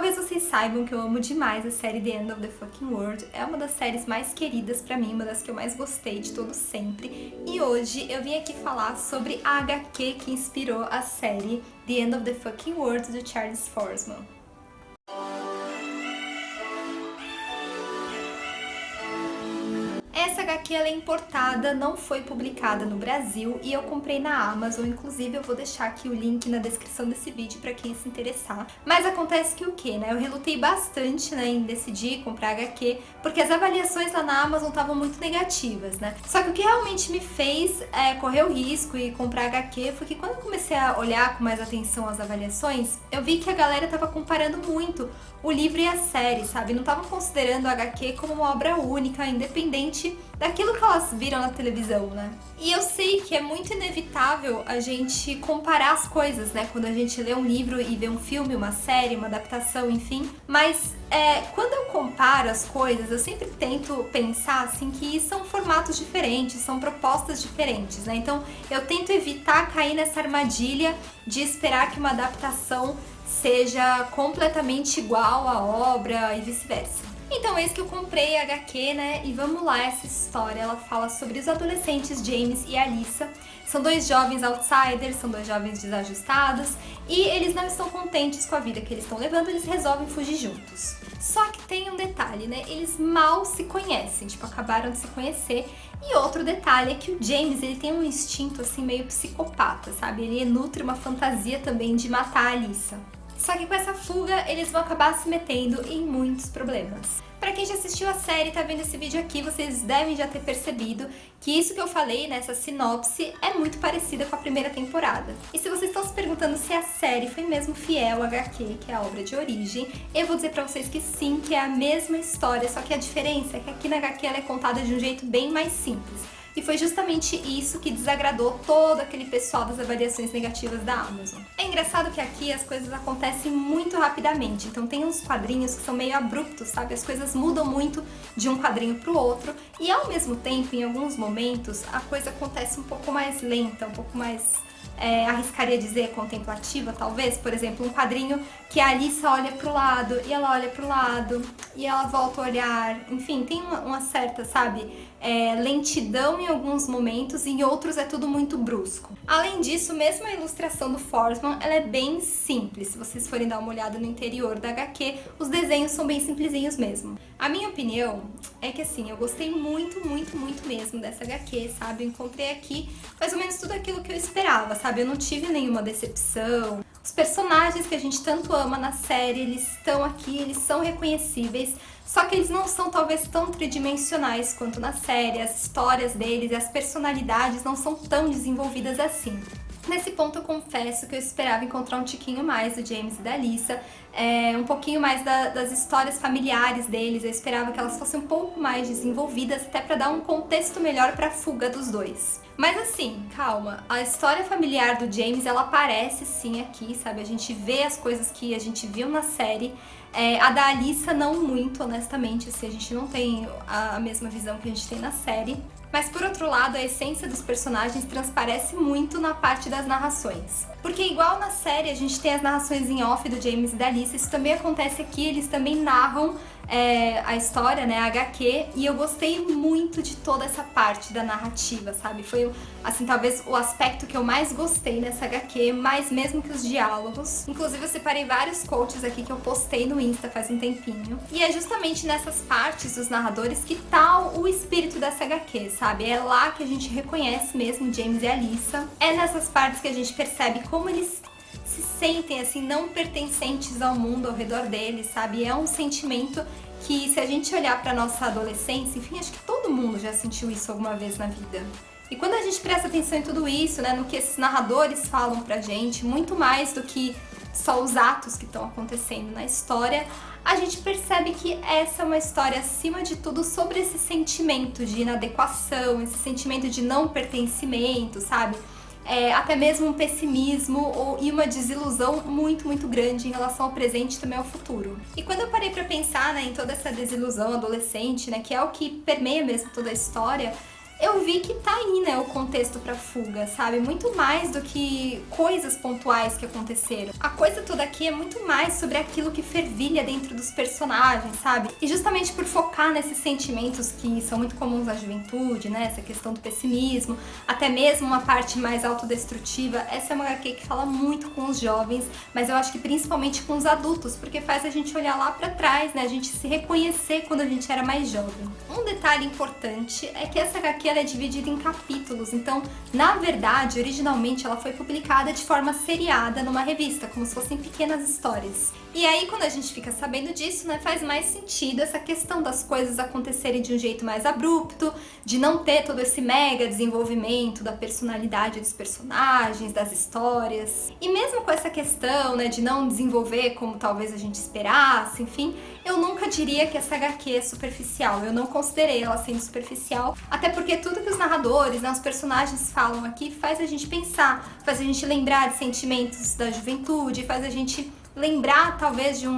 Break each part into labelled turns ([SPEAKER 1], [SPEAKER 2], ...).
[SPEAKER 1] Talvez vocês saibam que eu amo demais a série The End of the Fucking World. É uma das séries mais queridas pra mim, uma das que eu mais gostei de todo sempre. E hoje eu vim aqui falar sobre a HQ que inspirou a série The End of the Fucking World do Charles Forsman. Essa HQ ela é importada, não foi publicada no Brasil e eu comprei na Amazon, inclusive eu vou deixar aqui o link na descrição desse vídeo pra quem se interessar. Mas acontece que o que, né? Eu relutei bastante, né, em decidir comprar HQ, porque as avaliações lá na Amazon estavam muito negativas, né? Só que o que realmente me fez correr o risco e comprar HQ foi que quando eu comecei a olhar com mais atenção as avaliações, eu vi que a galera tava comparando muito o livro e a série, sabe? Não estavam considerando a HQ como uma obra única, independente daquilo que elas viram na televisão, né? E eu sei que é muito inevitável a gente comparar as coisas, né? Quando a gente lê um livro e vê um filme, uma série, uma adaptação, enfim. Mas quando eu comparo as coisas, eu sempre tento pensar assim que são formatos diferentes, são propostas diferentes, né? Então eu tento evitar cair nessa armadilha de esperar que uma adaptação seja completamente igual à obra e vice-versa. Então, eis que eu comprei a HQ, né? E vamos lá, essa história, ela fala sobre os adolescentes James e Alyssa. São dois jovens outsiders, são dois jovens desajustados e eles não estão contentes com a vida que eles estão levando, eles resolvem fugir juntos. Só que tem um detalhe, né? Eles mal se conhecem, tipo, acabaram de se conhecer. E outro detalhe é que o James, ele tem um instinto, assim, meio psicopata, sabe? Ele nutre uma fantasia também de matar a Alyssa. Só que com essa fuga, eles vão acabar se metendo em muitos problemas. Pra quem já assistiu a série e tá vendo esse vídeo aqui, vocês devem já ter percebido que isso que eu falei nessa sinopse é muito parecida com a primeira temporada. E se vocês estão se perguntando se a série foi mesmo fiel ao HQ, que é a obra de origem, eu vou dizer pra vocês que sim, que é a mesma história, só que a diferença é que aqui na HQ ela é contada de um jeito bem mais simples. E foi justamente isso que desagradou todo aquele pessoal das avaliações negativas da Amazon. É engraçado que aqui as coisas acontecem muito rapidamente, então tem uns quadrinhos que são meio abruptos, sabe? As coisas mudam muito de um quadrinho pro outro e ao mesmo tempo, em alguns momentos, a coisa acontece um pouco mais lenta, um pouco mais... arriscaria dizer contemplativa, talvez. Por exemplo, um quadrinho que a Alyssa olha pro lado e ela olha pro lado e ela volta a olhar. Enfim, tem uma certa, sabe, lentidão em alguns momentos e em outros é tudo muito brusco. Além disso, mesmo a ilustração do Forsman, ela é bem simples. Se vocês forem dar uma olhada no interior da HQ, os desenhos são bem simplesinhos mesmo. A minha opinião é que assim, eu gostei muito, muito, muito mesmo dessa HQ, sabe? Eu encontrei aqui mais ou menos tudo aquilo que eu esperava, sabe? Eu não tive nenhuma decepção. Os personagens que a gente tanto ama na série, eles estão aqui, eles são reconhecíveis, só que eles não são talvez tão tridimensionais quanto na série, as histórias deles e as personalidades não são tão desenvolvidas assim. Nesse ponto eu confesso que eu esperava encontrar um tiquinho mais do James e da Alyssa, um pouquinho mais das histórias familiares deles, eu esperava que elas fossem um pouco mais desenvolvidas, até para dar um contexto melhor para a fuga dos dois. Mas assim, calma, a história familiar do James, ela aparece sim aqui, sabe? A gente vê as coisas que a gente viu na série, a da Alyssa não muito, honestamente, assim, a gente não tem a mesma visão que a gente tem na série. Mas por outro lado, a essência dos personagens transparece muito na parte das narrações. Porque igual na série a gente tem as narrações em off do James e da Alyssa, isso também acontece aqui, eles também narram a história, né, a HQ, e eu gostei muito de toda essa parte da narrativa, sabe? Foi, assim, talvez o aspecto que eu mais gostei nessa HQ, mais mesmo que os diálogos. Inclusive eu separei vários quotes aqui que eu postei no Insta faz um tempinho. E é justamente nessas partes dos narradores que tá o espírito dessa HQ, sabe? É lá que a gente reconhece mesmo James e Alyssa. É nessas partes que a gente percebe como eles se sentem, assim, não pertencentes ao mundo ao redor deles, sabe? É um sentimento que, se a gente olhar pra nossa adolescência, enfim, acho que todo mundo já sentiu isso alguma vez na vida. E quando a gente presta atenção em tudo isso, né, no que esses narradores falam pra gente, muito mais do que só os atos que estão acontecendo na história, a gente percebe que essa é uma história, acima de tudo, sobre esse sentimento de inadequação, esse sentimento de não pertencimento, sabe? Até mesmo um pessimismo e uma desilusão muito, muito grande em relação ao presente e também ao futuro. E quando eu parei pra pensar, né, em toda essa desilusão adolescente, né, que é o que permeia mesmo toda a história, eu vi que tá aí, né, o contexto pra fuga, sabe? Muito mais do que coisas pontuais que aconteceram. A coisa toda aqui é muito mais sobre aquilo que fervilha dentro dos personagens, sabe? E justamente por focar nesses sentimentos que são muito comuns na juventude, né? Essa questão do pessimismo, até mesmo uma parte mais autodestrutiva, essa é uma HQ que fala muito com os jovens, mas eu acho que principalmente com os adultos, porque faz a gente olhar lá pra trás, né? A gente se reconhecer quando a gente era mais jovem. Um detalhe importante é que essa HQ ela é dividida em capítulos, então, na verdade, originalmente ela foi publicada de forma seriada numa revista, como se fossem pequenas histórias. E aí, quando a gente fica sabendo disso, né, faz mais sentido essa questão das coisas acontecerem de um jeito mais abrupto, de não ter todo esse mega desenvolvimento da personalidade dos personagens, das histórias. E mesmo com essa questão, né, de não desenvolver como talvez a gente esperasse, enfim, eu nunca diria que essa HQ é superficial. Eu não considerei ela sendo superficial, até porque tudo que os narradores, né, os personagens falam aqui faz a gente pensar, faz a gente lembrar de sentimentos da juventude, faz a gente lembrar talvez de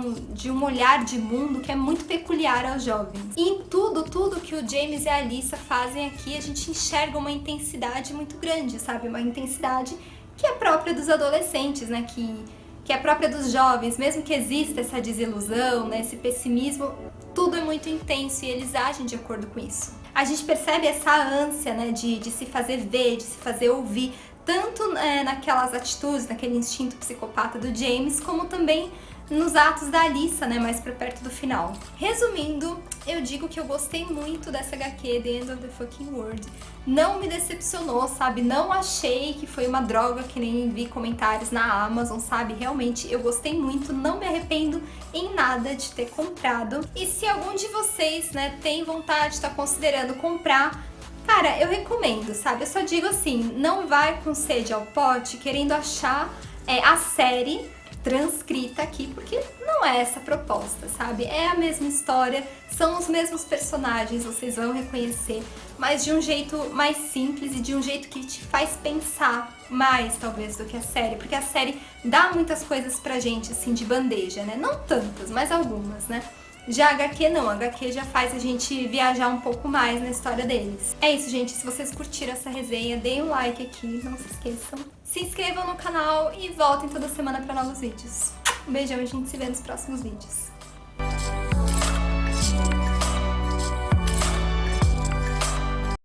[SPEAKER 1] um olhar de mundo que é muito peculiar aos jovens. E em tudo que o James e a Alyssa fazem aqui, a gente enxerga uma intensidade muito grande, sabe? Uma intensidade que é própria dos adolescentes, né? Que é própria dos jovens, mesmo que exista essa desilusão, né? Esse pessimismo, tudo é muito intenso e eles agem de acordo com isso. A gente percebe essa ânsia, né? De se fazer ver, de se fazer ouvir, tanto naquelas atitudes, naquele instinto psicopata do James, como também nos atos da Alyssa, né, mais pra perto do final. Resumindo, eu digo que eu gostei muito dessa HQ, The End of the Fucking World. Não me decepcionou, sabe? Não achei que foi uma droga, que nem vi comentários na Amazon, sabe? Realmente, eu gostei muito, não me arrependo em nada de ter comprado. E se algum de vocês, né, tem vontade, tá considerando comprar, cara, eu recomendo, sabe? Eu só digo assim, não vai com sede ao pote querendo achar a série transcrita aqui, porque não é essa a proposta, sabe? É a mesma história, são os mesmos personagens, vocês vão reconhecer, mas de um jeito mais simples e de um jeito que te faz pensar mais, talvez, do que a série, porque a série dá muitas coisas pra gente, assim, de bandeja, né? Não tantas, mas algumas, né? Já a HQ não, a HQ já faz a gente viajar um pouco mais na história deles. É isso, gente, se vocês curtiram essa resenha, deem um like aqui, não se esqueçam. Se inscrevam no canal e voltem toda semana para novos vídeos. Um beijão e a gente se vê nos próximos vídeos.